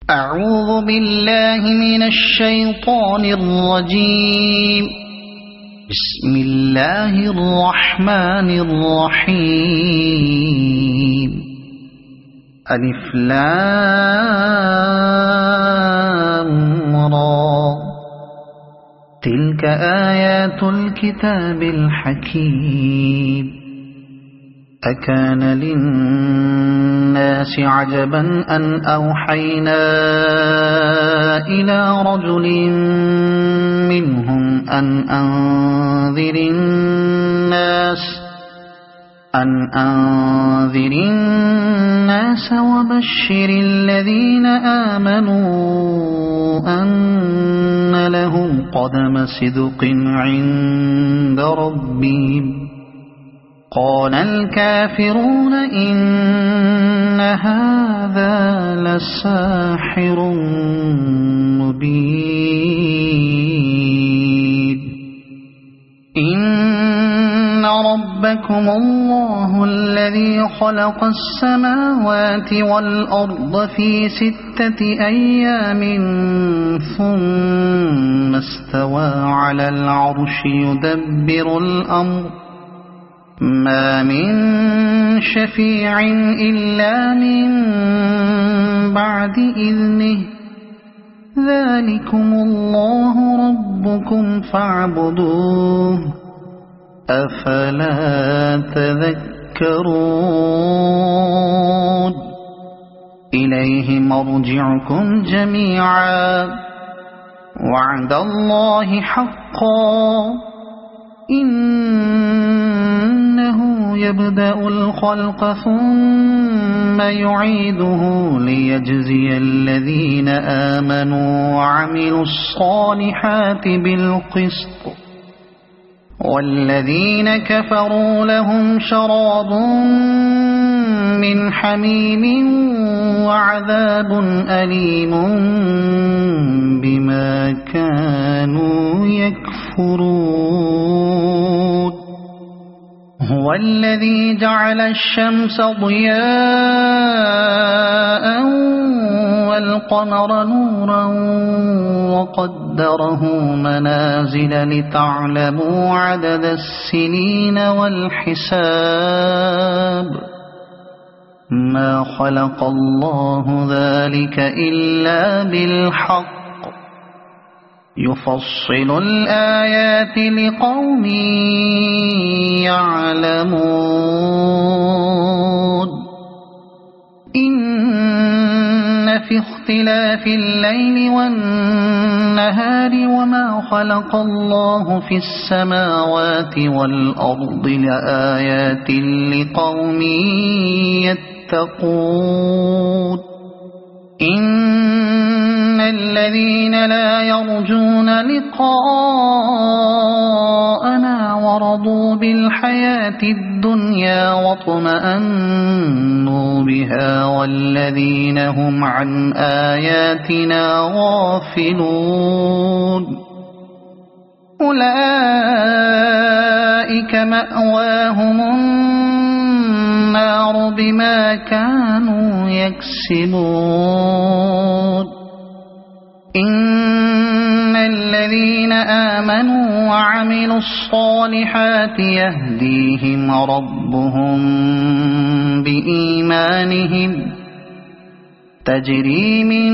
أعوذ بالله من الشيطان الرجيم. بسم الله الرحمن الرحيم. ألف لام را. تلك آيات الكتاب الحكيم. أكان للناس عجبا أن أوحينا إلى رجل منهم أن أنذر الناس وبشر الذين آمنوا أن لهم قدم صدق عند ربهم. قال الكافرون إن هذا لساحر مبين. إن ربكم الله الذي خلق السماوات والأرض في 6 أيام ثم استوى على العرش يدبر الأمر. ما من شفيع إلا من بعد إذنه. ذلكم الله ربكم فاعبدوه. أفلا تذكرون. إليه مرجعكم جميعا. وعد الله حقا. إنه يبدأ الخلق ثم يعيده ليجزي الذين آمنوا وعملوا الصالحات بالقسط. والذين كفروا لهم شراب من حميم وعذاب أليم بما كانوا يكفرون. هو الذي جعل الشمس ضياء والقمر نورا وقدره منازل لتعلموا عدد السنين والحساب. ما خلق الله ذلك إلا بالحق. يفصل الآيات لقوم يعلمون. إن في اختلاف الليل والنهار وما خلق الله في السماوات والأرض لآيات لقوم يتقون. إن الذين لا يرجون لقاءنا ورضوا بالحياة الدنيا واطمأنوا بها والذين هم عن آياتنا غافلون أولئك مأواهم النار بما كانوا يكسبون. إن الذين آمنوا وعملوا الصالحات يهديهم ربهم بإيمانهم تجري من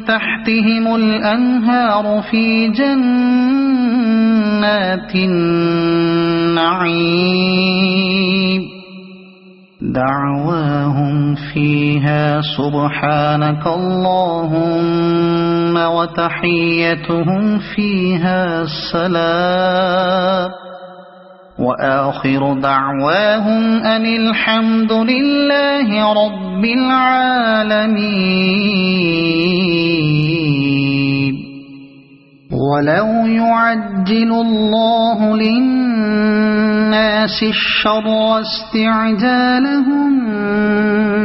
تحتهم الأنهار في جنات النعيم. دعواهم فيها سبحانك اللهم وتحيتهم فيها سلام. وآخر دعواهم أن الحمد لله رب العالمين. ولو يعجل الله للناس الشر استعجالهم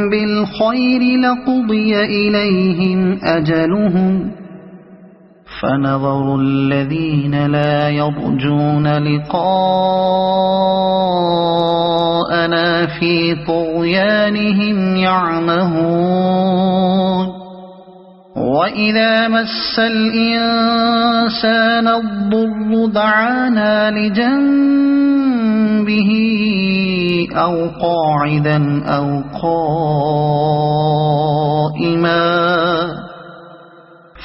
بالخير لقضي إليهم أجلهم. فنظر الذين لا يرجون لقاءنا في طغيانهم يعمهون وإذا مس الإنسان الضر دعانا لجنبه أو قاعدا أو قائما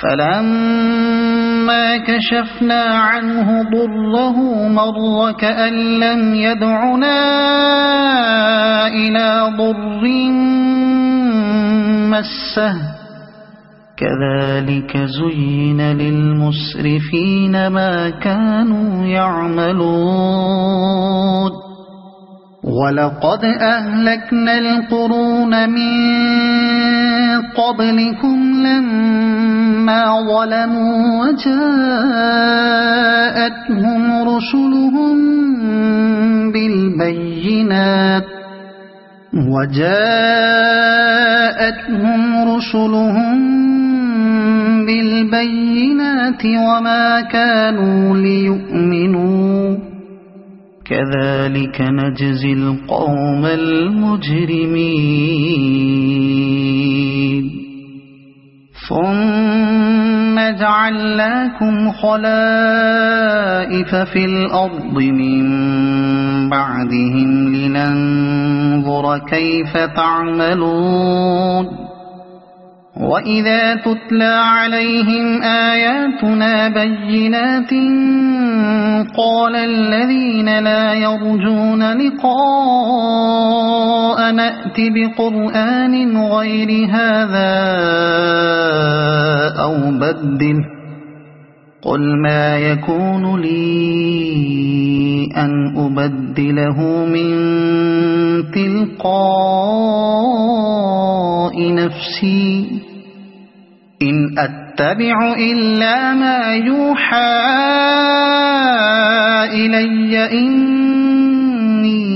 فلما كشفنا عنه ضره مر كأن لم يدعنا إلى ضر مسه كذلك زين للمسرفين ما كانوا يعملون ولقد أهلكنا القرون من قبلكم لما ظلموا وجاءتهم رسلهم بالبينات وما كانوا ليؤمنوا كذلك نجزي القوم المجرمين ثم جعلناكم خلائف في الأرض من بعدهم لننظر كيف تعملون وإذا تتلى عليهم آياتنا بينات قال الذين لا يرجون لقاء نأت بقرآن غير هذا أو بدله قل ما يكون لي أن أبدله من تلقاء نفسي إن أتبع إلا ما يوحى إلي إني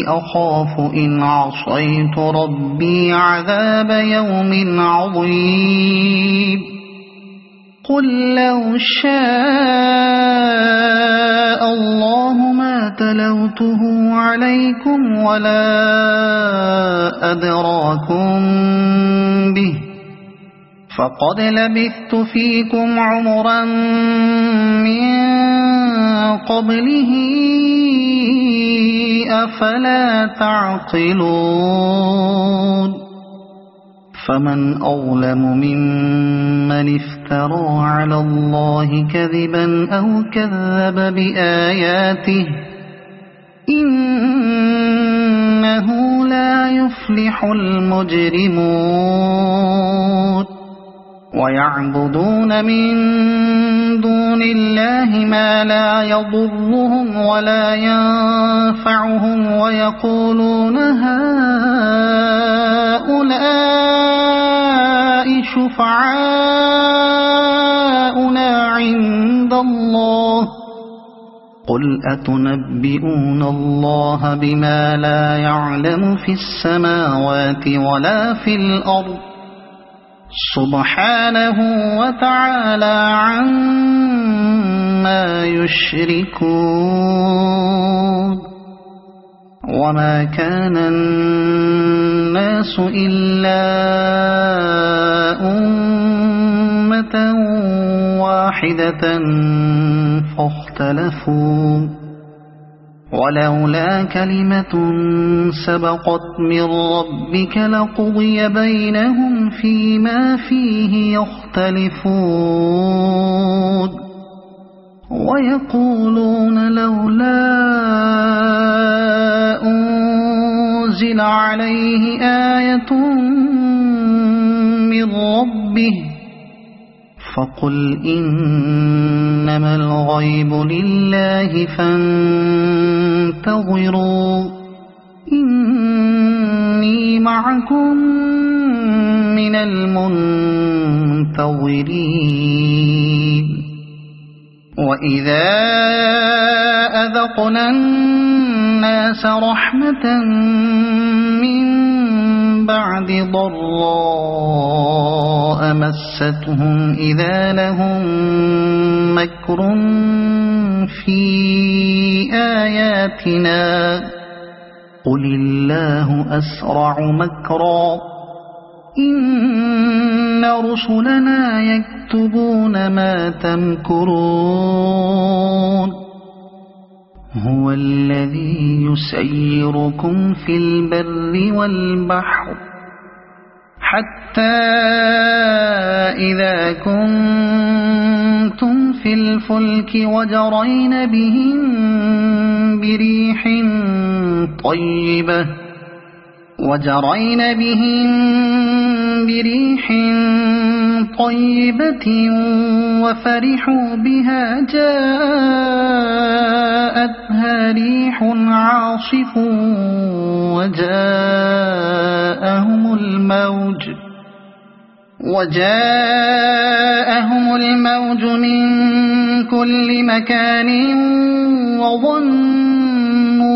أخاف إن عصيت ربي عذاب يوم عظيم قل لو شاء الله ما تلوته عليكم ولا أدراكم به فقد لبثت فيكم عمرا من قبله أفلا تعقلون فمن أظلم ممن افترى على الله كذبا أو كذب بآياته إنه لا يفلح المجرمون ويعبدون من دون الله ما لا يضرهم ولا ينفعهم ويقولون هؤلاء شفعاؤنا عند الله قل أتنبئون الله بما لا يعلم في السماوات ولا في الأرض سبحانه وتعالى عما يشركون وما كان الناس إلا أمة واحدة فاختلفوا ولولا كلمة سبقت من ربك لقضي بينهم فيما فيه يختلفون ويقولون لولا أنزل عليه آية من ربه فقل إنما الغيب لله فانتظروا إني معكم من المنتظرين وإذا أذقنا الناس رحمة من بعد ضراء مستهم إذا لهم مكر في آياتنا قل الله أسرع مكرا إن إن رسلنا يكتبون ما تمكرون هو الذي يسيركم في البر والبحر حتى إذا كنتم في الفلك وجرين بهم بريح طيبة وفرحوا بها جاءتها ريح عاصف وجاءهم الموج من كل مكان وظنوا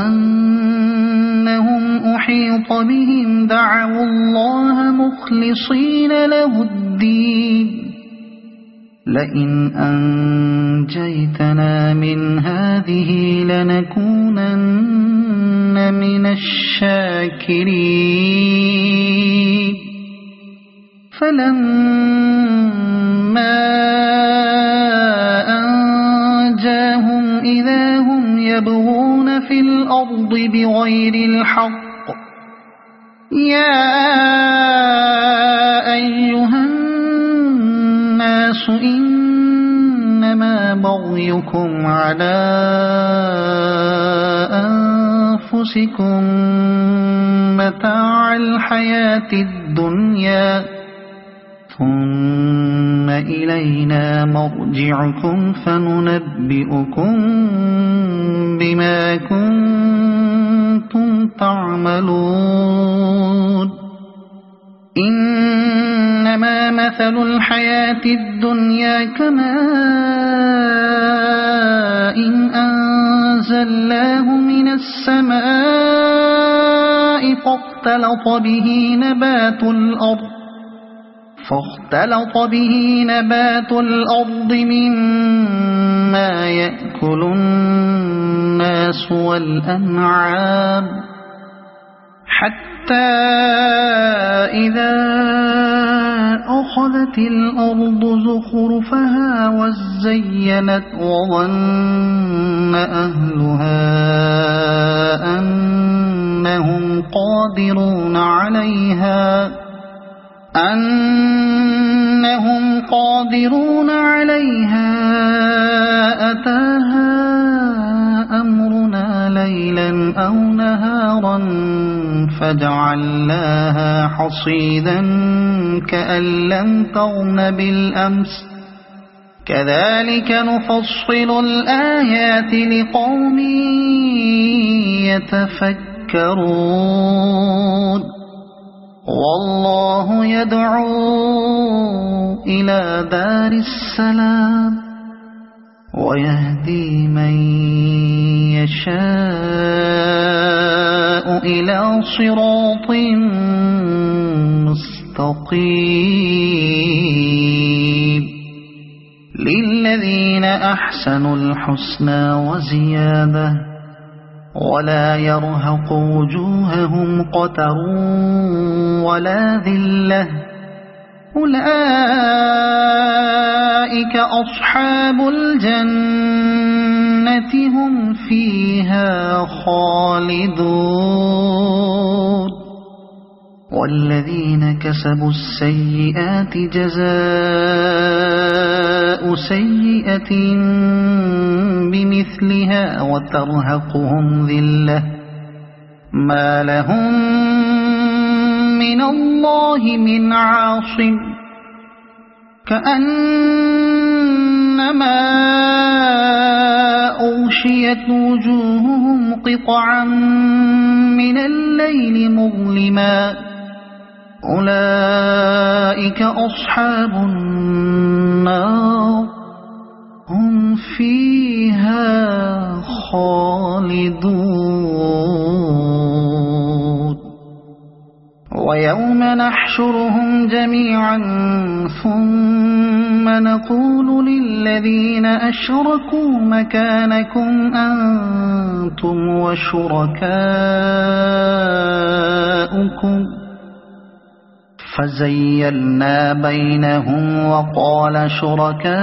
أنهم أحيط بهم دعوا الله مخلصين له الدين لئن أنجيتنا من هذه لنكونن من الشاكرين فلما أنجاهم إذا هم يبغون في الأرض بغير الحق يا أيها الناس إنما بغيكم على أنفسكم متاع الحياة الدنيا ثم إلينا مرجعكم فننبئكم بما كنتم تعملون إنما مثل الحياة الدنيا كماء أنزلناه من السماء فاختلط به نبات الأرض مما يأكل الناس والأنعام حتى إذا أخذت الأرض زخرفها وزينت وظن أهلها أنهم قادرون عليها أتاها أمرنا ليلا أو نهارا فجعلناها حصيدا كأن لم تغن بالأمس كذلك نفصل الآيات لقوم يتفكرون والله يدعو إلى دار السلام ويهدي من يشاء إلى صراط مستقيم للذين أحسنوا الحسنى وزيادة ولا يرهق وجوههم قتر ولا ذلة أولئك أصحاب الجنة هم فيها خالدون والذين كسبوا السيئات جزاء سيئة بمثلها وترهقهم ذلة ما لهم من الله من عاصم كأنما أغشيت وجوههم قطعا من الليل مظلما أولئك أصحاب النار هم فيها خالدون ويوم نحشرهم جميعا ثم نقول للذين أشركوا مكانكم أنتم وشركاؤكم فزيلنا بينهم وقال شركاؤهم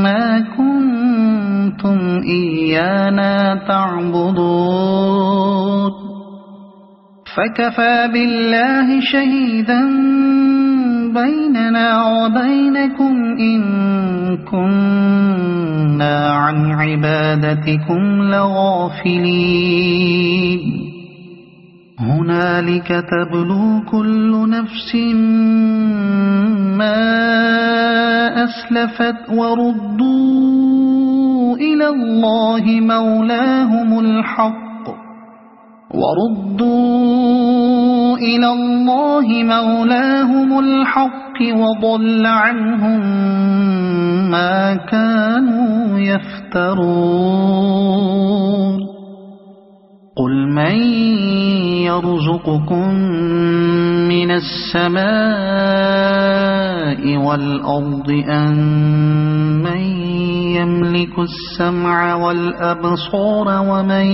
ما كنتم إيانا تعبدون فكفى بالله شهيدا بيننا وبينكم إن كنا عن عبادتكم لغافلين هنالك تبلو كل نفس ما أسلفت وردوا إلى الله مولاهم الحق وضل عنهم ما كانوا يفترون قل من يرزقكم من السماء والأرض أم من يملك السمع والأبصار ومن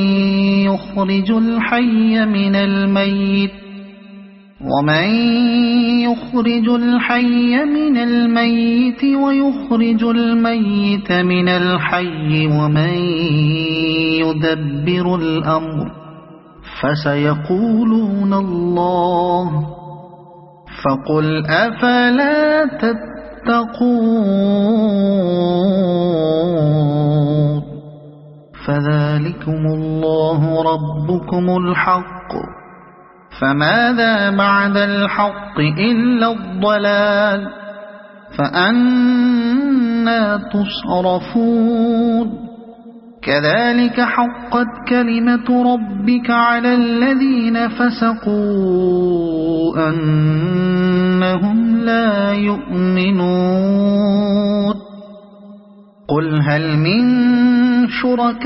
يخرج الحي من الميت ويخرج الميت من الحي ومن يدبر الأمر فسيقولون الله فقل أفلا تتقون فذلكم الله ربكم الحق فماذا بعد الحق إلا الضلال فأنى تصرفون كذلك حقت كلمة ربك على الذين فسقوا أنهم لا يؤمنون قل هل من شركائكم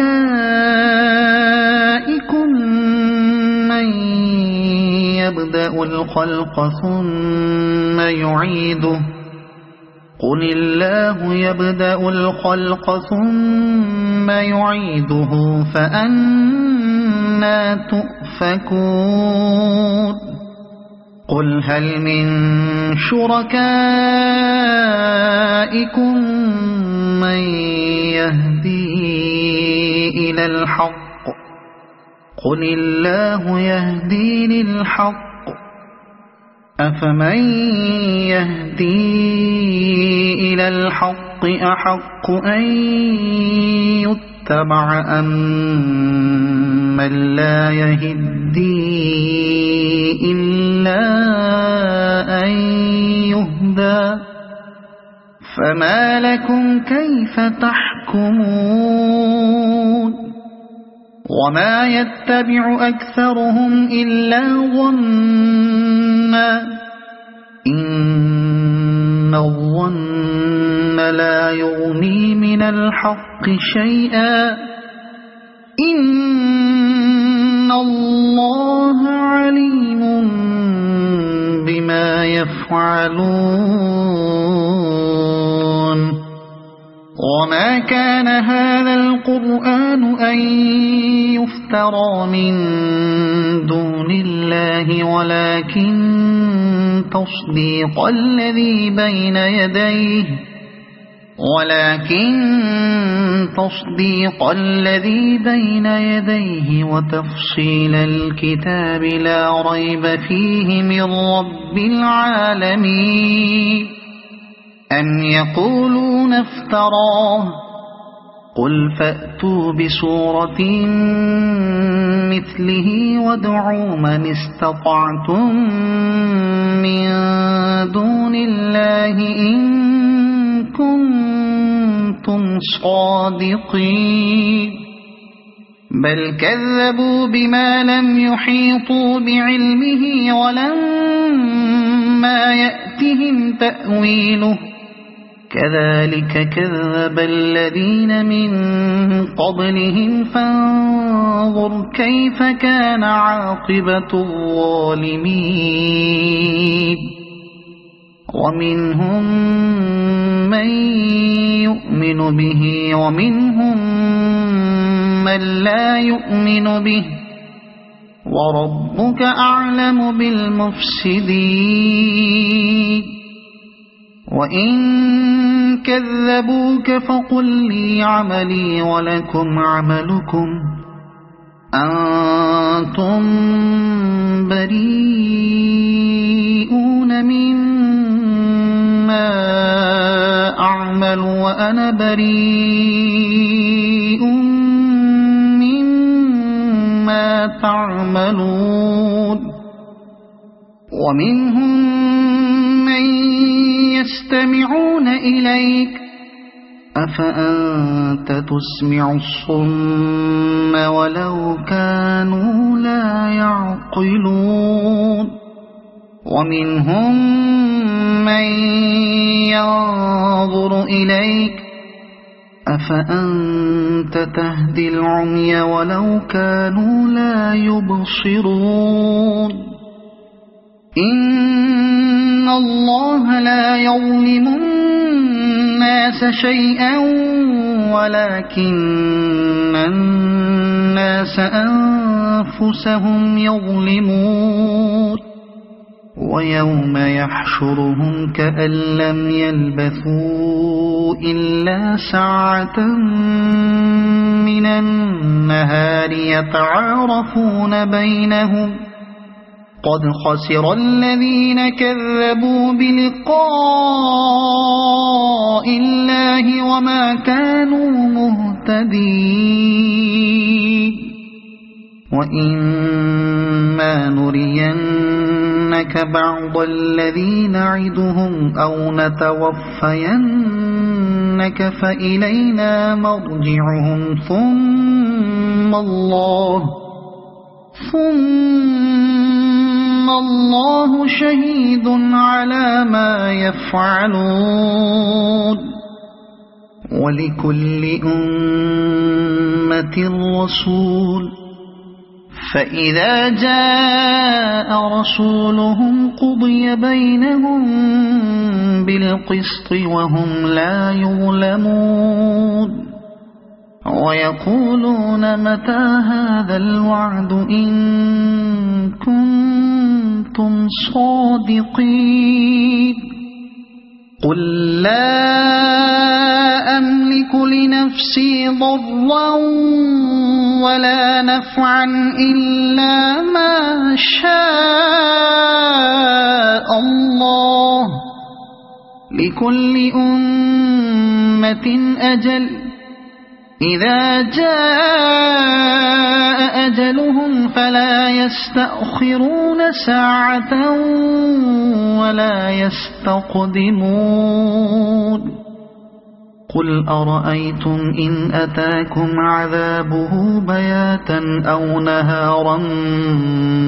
من يبدأ الخلق ثم يعيده قل الله يبدأ الخلق ثم يعيده فأنى تؤفكون قل هل من شركائكم من يهدي إلى الحق قل الله يهدي للحق أفمن يهدي إلى الحق أحق أن يتبع أم من لا يهدي إلا أن يهدى فما لكم كيف تحكمون وما يتبع أكثرهم إلا ظنا إن الظن لا يغني من الحق شيئا إن الله عليم بما يفعلون وما كان هذا القرآن أن يفترى من دون الله ولكن تصديق الذي بين يديه وتفصيل الكتاب لا ريب فيه من رب العالمين أم يقولون افتراه قل فأتوا بسورة مثله وادعوا من استطعتم من دون الله إن كنتم صادقين بل كذبوا بما لم يحيطوا بعلمه ولما يأتهم تأويله كذلك كذب الذين من قبلهم فانظر كيف كان عاقبة الظالمين ومنهم من يؤمن به ومنهم من لا يؤمن به وربك أعلم بالمفسدين وإن كذبوك فقل لي عملي ولكم عملكم أنتم بريئون مما أعمل وأنا بريء مما تعملون ومنهم من يستمعون إليك أفأنت تسمع الصم ولو كانوا لا يعقلون ومنهم من ينظر إليك أفأنت تهدي العمي ولو كانوا لا يبصرون إن الله لا يظلم الناس شيئا ولكن الناس أنفسهم يظلمون ويوم يحشرهم كأن لم يلبثوا إلا ساعة من النهار يتعارفون بينهم قد خسر الذين كذبوا بلقاء الله وما كانوا مهتدين وإما نرينك بعض الذي نعدهم أو نتوفينك فإلينا مرجعهم ثم الله شهيد على ما يفعلون ولكل أمة رسول فإذا جاء رسولهم قضي بينهم بالقسط وهم لا يظلمون ويقولون متى هذا الوعد إن كنتم صادقين قل لا أملك لنفسي ضرا ولا نفعا إلا ما شاء الله لكل أمة أجل إذا جاء أجلهم فلا يستأخرون ساعة ولا يستقدمون قل أرأيتم إن أتاكم عذابه بياتا أو نهارا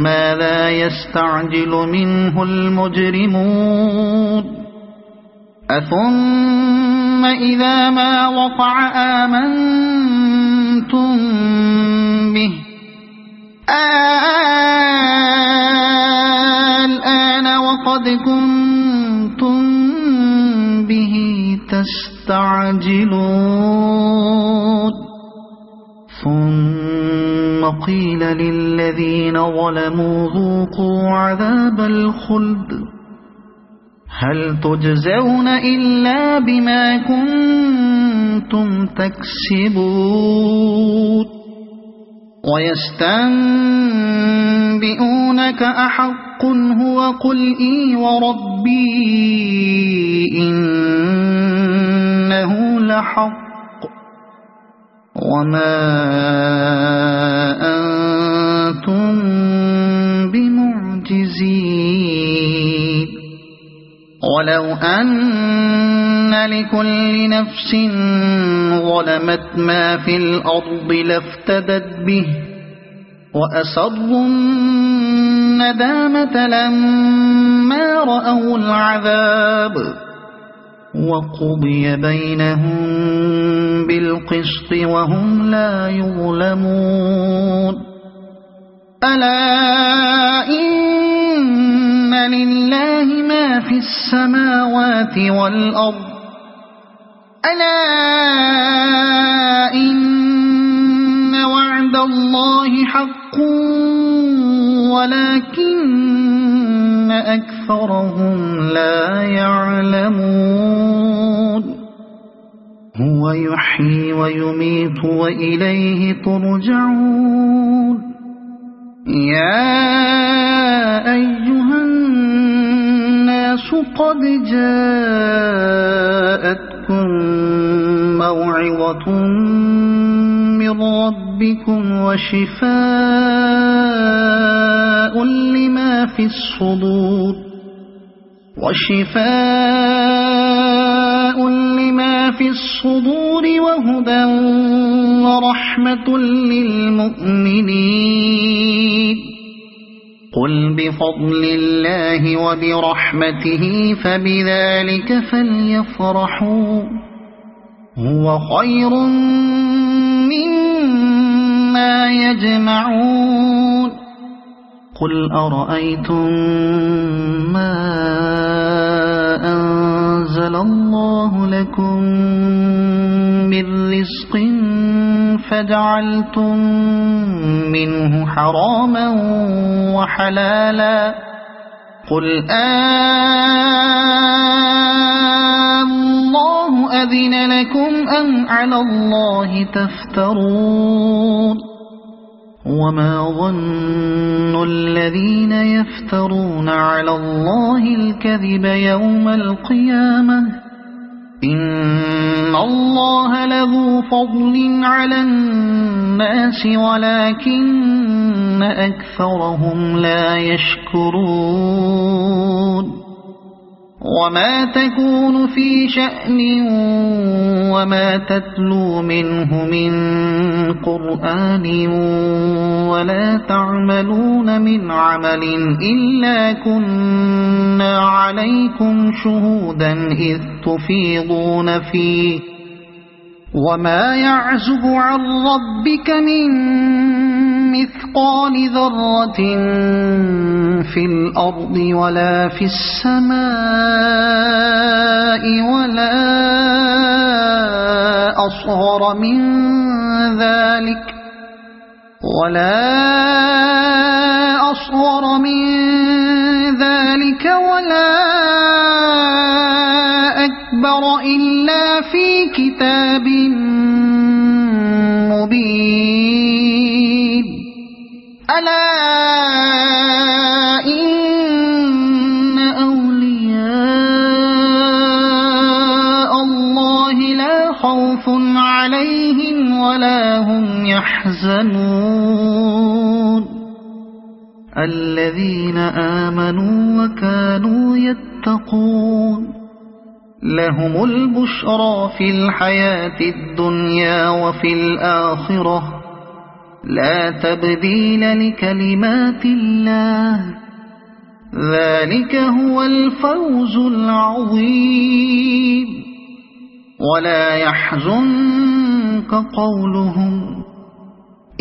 ما لا يستعجل منه المجرمون أثم إذا ما وقع آمنتم به الآن وقد كنتم به تستعجلون ثم قيل للذين ظلموا ذوقوا عذاب الخلد هل تجزون إلا بما كنتم تكسبون ويستنبئونك أحق هو قل إي وربي إنه لحق وما أنتم بمعجزين ولو أن لكل نفس ظلمت ما في الأرض لافتدت به وأسروا الندامة لما رأوا العذاب وقضي بينهم بالقسط وهم لا يظلمون ألا إن لله ما في السماوات والأرض ألا إن وعد الله حق ولكن أكثرهم لا يعلمون هو يحيي ويميت وإليه ترجعون يا أيها الناس قد جاءتكم موعظة من ربكم وشفاء لما في الصدور وهدى ورحمة للمؤمنين قل بفضل الله وبرحمته فبذلك فليفرحوا هو خير مما يجمعون قل أرأيتم ما أنزل الله لكم من رزق فجعلتم منه حراما وحلالا قل الله أذن لكم أم على الله تفترون وما ظن الذين يفترون على الله الكذب يوم القيامة إن الله لذو فضل على الناس ولكن أكثرهم لا يشكرون وما تكون في شأن وما تتلو منه من قرآن ولا تعملون من عمل إلا كنا عليكم شهودا إذ تفيضون فيه وما يعزب عن ربك من مثقال ذرة في الأرض ولا في السماء ولا أصغر من ذلك ولا أكبر إلا في كتاب مبين ألا إن أولياء الله لا خوف عليهم ولا هم يحزنون الذين آمنوا وكانوا يتقون لهم البشرى في الحياة الدنيا وفي الآخرة لا تبديل لكلمات الله ذلك هو الفوز العظيم ولا يحزنك قولهم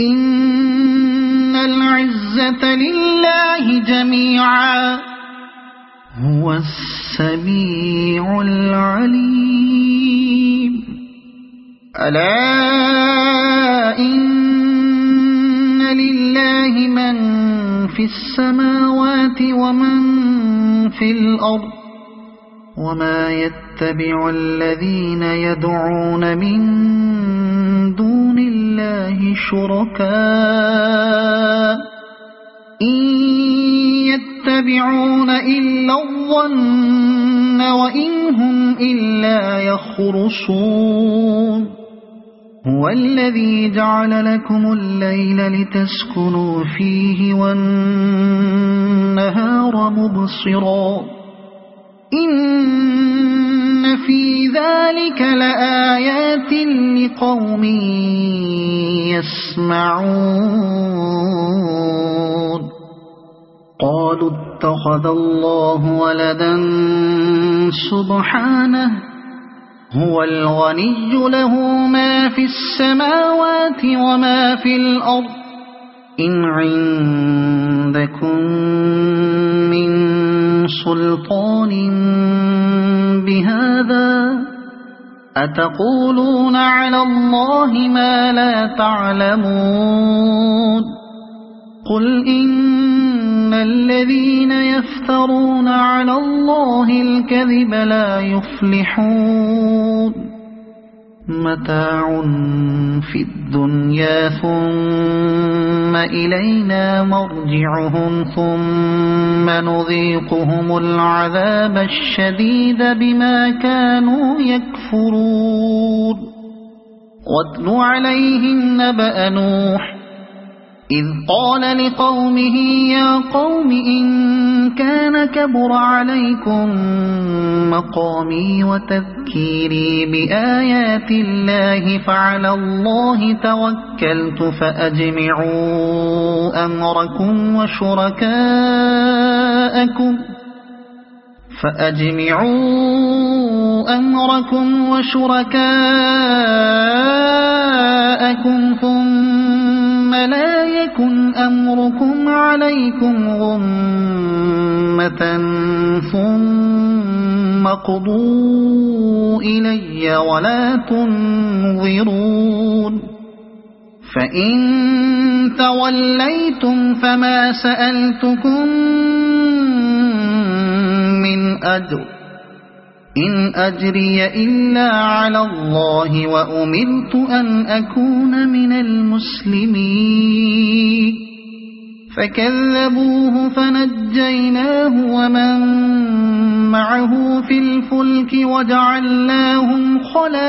إن العزة لله جميعا هو السميع العليم ألا إن لله من في السماوات ومن في الأرض وما يتبع الذين يدعون من دون الله شركاء إن يتبعون إلا الظن وإن هم إلا يخرصون هو الذي جعل لكم الليل لتسكنوا فيه والنهار مبصرا إن في ذلك لآيات لقوم يسمعون قالوا اتخذ الله ولدا سبحانه هو الغني له ما في السماوات وما في الأرض إن عندكم من سلطان بهذا أتقولون على الله ما لا تعلمون قل إن الذين يفترون على الله الكذب لا يفلحون متاع في الدنيا ثم إلينا مرجعهم ثم نذيقهم العذاب الشديد بما كانوا يكفرون واتل عليهم نبأ نوح إذ قال لقومه يا قوم إن كان كبر عليكم مقامي وتذكيري بآيات الله فعلى الله توكلت فأجمعوا أمركم وشركاءكم ثم لا يكن أمركم عليكم غمة ثم اقضوا إلي ولا تنظرون فإن توليتم فما سألتكم من أجر إن أجري إلا على الله وأمرت أن أكون من المسلمين فكذبوه فنجيناه ومن معه في الفلك وجعلناهم خلائف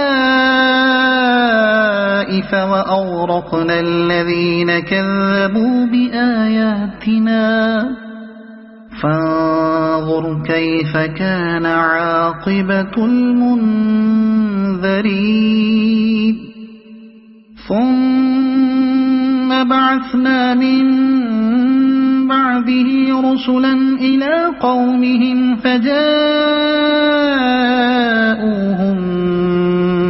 وأغرقنا الذين كذبوا بآياتنا فانظر كيف كان عاقبة المنذرين ثم بعثنا من بعده رسلا إلى قومهم فجاءوهم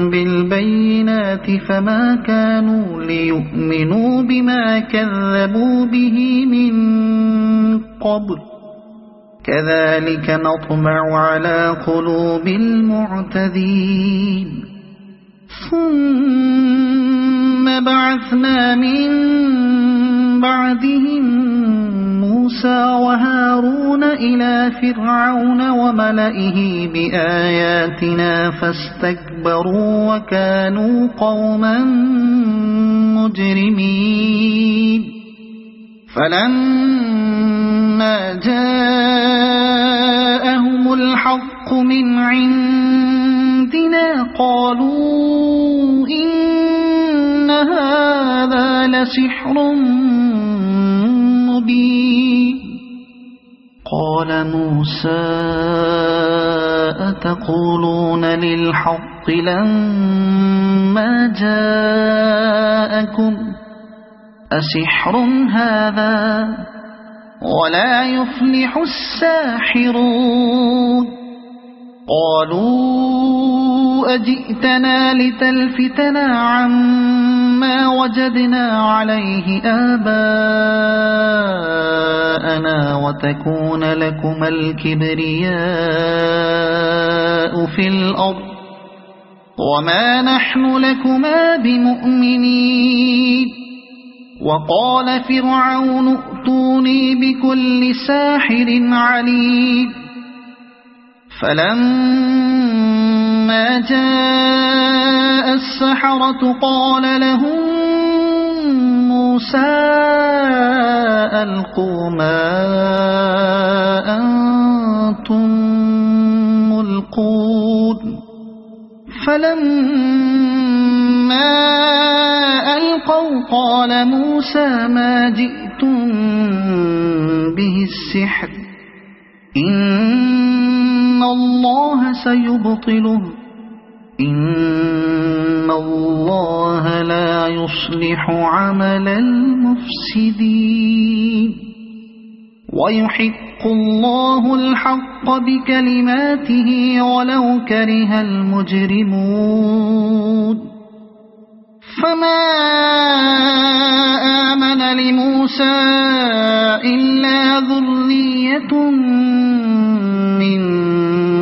بالبينات فما كانوا ليؤمنوا بما كذبوا به من قبل كذلك نطبع على قلوب المعتدين ثم بعثنا من بعدهم موسى وهارون إلى فرعون وملئه بآياتنا فاستكبروا وكانوا قوما مجرمين فلما جاءهم الحق من عندنا قالوا إن هذا لسحر مبين قال موسى أتقولون للحق لما جاءكم أسحر هذا ولا يفلح الساحرون قالوا أجئتنا لتلفتنا عما وجدنا عليه آباءنا وتكون لكما الكبرياء في الأرض وما نحن لكما بمؤمنين وقال فرعون ائتوني بكل ساحر عليم فلما جاء السحرة قال لهم موسى ألقوا ما أنتم ملقون فلما ألقوا قال موسى ما جئتم به السحر إن الله سيبطله إن الله لا يصلح عمل المفسدين ويحق الله الحق بكلماته ولو كره المجرمون فما آمن لموسى إلا ذرية من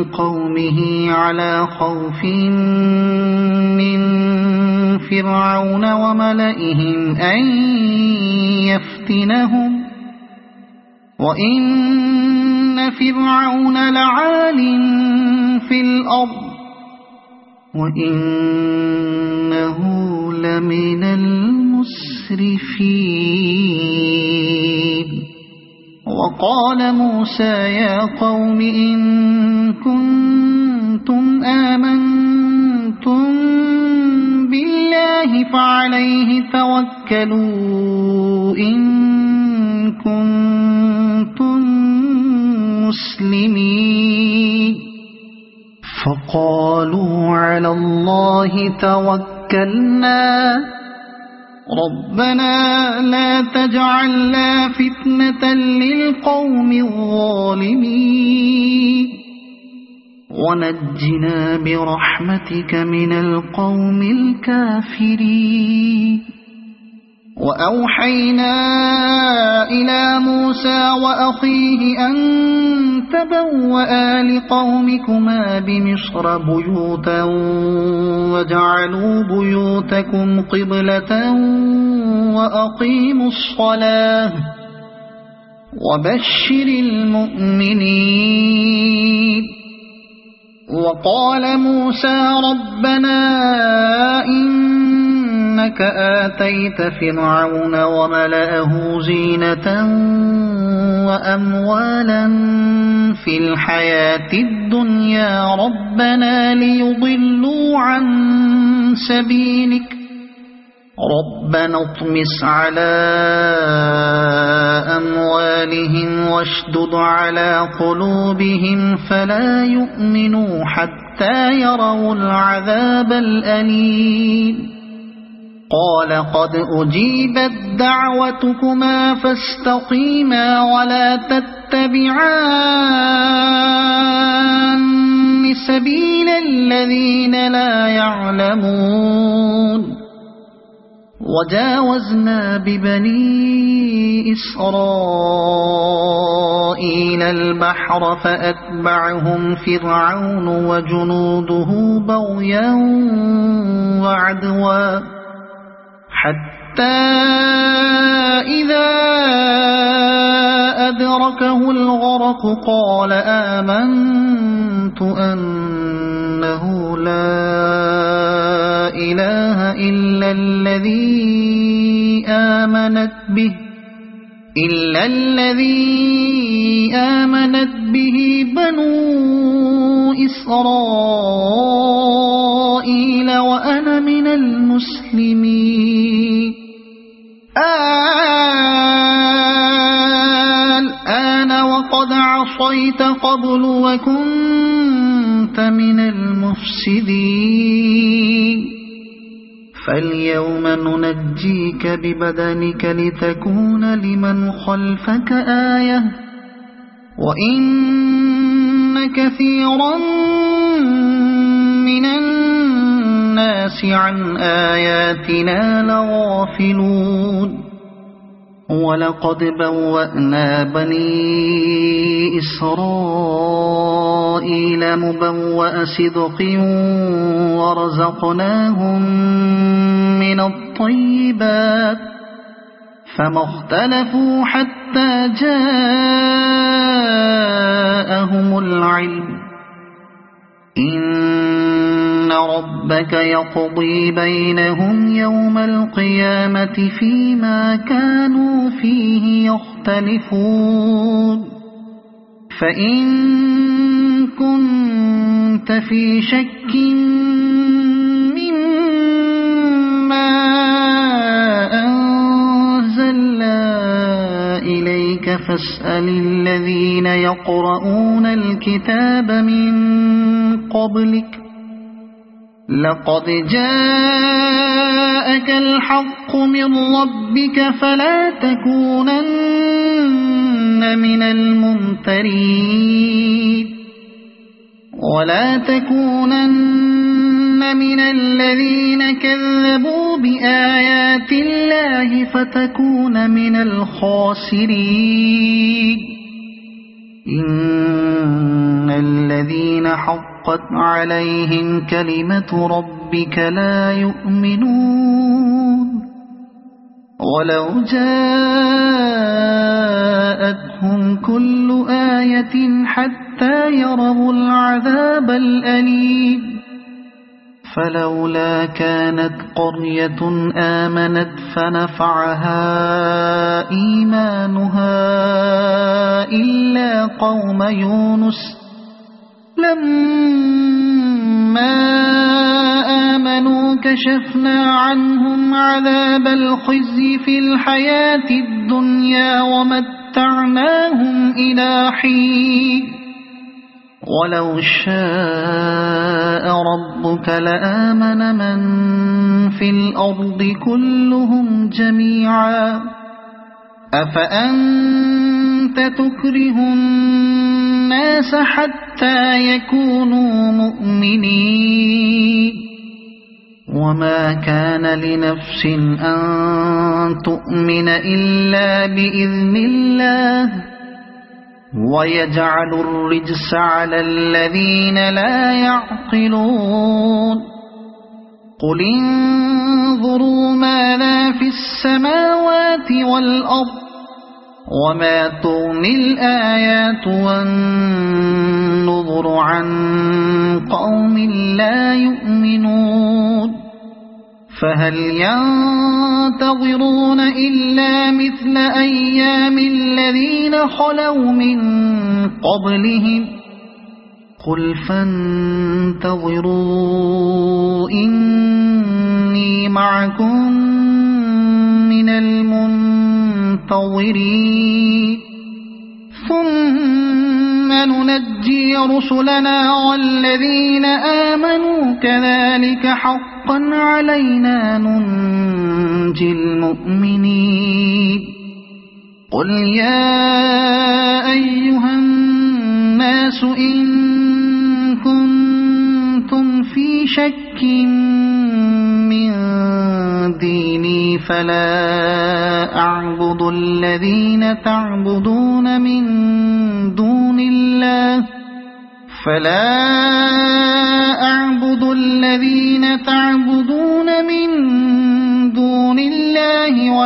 قومه على خوف من فرعون وملئهم أن يفتنهم وإن فرعون لعال في الأرض وإنه لمن المسرفين وقال موسى يا قوم إن كنتم آمنتم بالله فعليه توكلوا إن كنتم مسلمين فقالوا على الله توكلنا ربنا لا تجعلنا فتنة للقوم الظالمين ونجنا برحمتك من القوم الكافرين وأوحينا إلى موسى وأخيه أن تبوأ لقومكما بمصر بيوتا وجعلوا بيوتكم قبلة وأقيموا الصلاة وبشر المؤمنين وقال موسى ربنا إنك آتيت فرعون وملأه زينة وأموالا في الحياة الدنيا ربنا ليضلوا عن سبيلك ربنا اطمس على أموالهم واشدد على قلوبهم فلا يؤمنوا حتى يروا العذاب الأليم قال قد أجيبت دعوتكما فاستقيما ولا تتبعان سبيل الذين لا يعلمون وجاوزنا ببني إسرائيل البحر فأتبعهم فرعون وجنوده بغيا وعدوا حتى إذا أدركه الغرق قال آمنت أنه لا إله إلا الذي آمنت به بنو إسرائيل وأنا من المسلمين الآن وقد عصيت قبل وكنت من المفسدين فاليوم ننجيك ببدنك لتكون لمن خلفك آية وإن كثيرا من الناس عن آياتنا لغافلون ولقد بوأنا بني إسرائيل مبوأ صدق ورزقناهم من الطيبات فما اختلفوا حتى جاءهم العلم إن ربك يقضي بينهم يوم القيامة فيما كانوا فيه يختلفون فإن كنت في شك مما أنزلنا إليك فاسأل الذين يقرؤون الكتاب من قبلك لقد جاءك الحق من ربك فلا تكونن من الممترين ولا تكونن من الذين كذبوا بآيات الله فتكون من الخاسرين إن الذين حقت عليهم كلمة ربك لا يؤمنون ولو جاءت فأخذتهم كل آية حتى يروا العذاب الأليم فلولا كانت قرية آمنت فنفعها إيمانها إلا قوم يونس لما آمنوا كشفنا عنهم عذاب الخزي في الحياة الدنيا ومتعناهم إلى حين ولو شاء ربك لآمن من في الأرض كلهم جميعا أفأنت تكره الناس حتى يكونوا مؤمنين وما كان لنفس أن تؤمن إلا بإذن الله ويجعل الرجس على الذين لا يعقلون قل انظروا ماذا في السماوات والأرض وما تغني الآيات والنذر عن قوم لا يؤمنون فهل ينتظرون إلا مثل أيام الذين خلوا من قبلهم قل فانتظروا إني معكم من المنتظرين ثم ننجي رسلنا والذين آمنوا كذلك حقا علينا ننجي المؤمنين قل يا أيها الناس إن كنتم في شك من ديني فلا أعبد الذين تعبدون من دون الله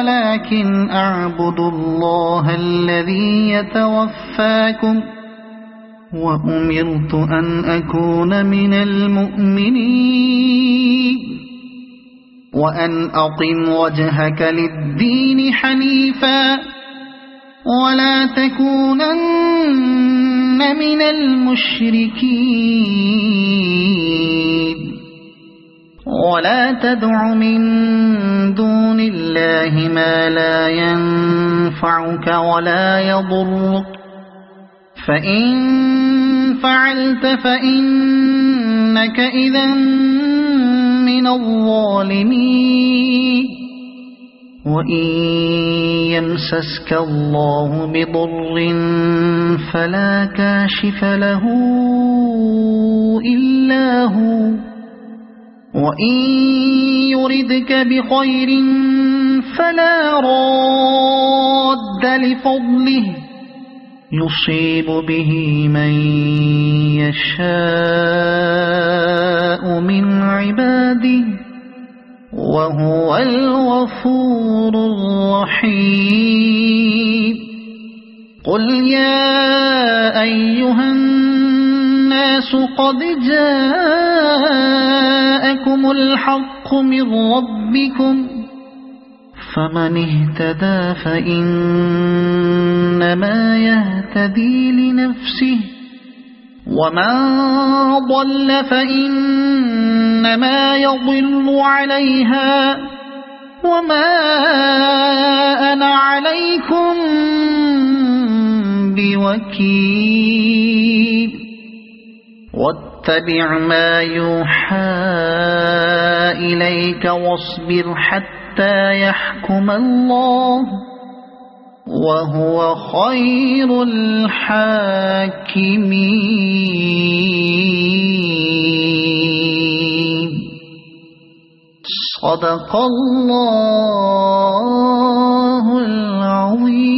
ولكن أعبد الله الذي يتوفاكم وأمرت أن أكون من المؤمنين وأن أقم وجهك للدين حنيفا ولا تكونن من المشركين ولا تدع من دون الله ما لا ينفعك ولا يضرك فإن فعلت فإنك إذا من الظالمين وإن يمسسك الله بضر فلا كاشف له إلا هو وإن يردك بخير فلا راد لفضله يصيب به من يشاء من عباده وهو الغفور الرحيم قل يا أيها الناس قد جاءكم الحق من ربكم فمن اهتدى فإنما يهتدي لنفسه ومن ضل فإنما يضل عليها وما أنا عليكم بوكيل واتبع ما يوحى إليك واصبر حتى يحكم الله وهو خير الحاكمين صدق الله العظيم.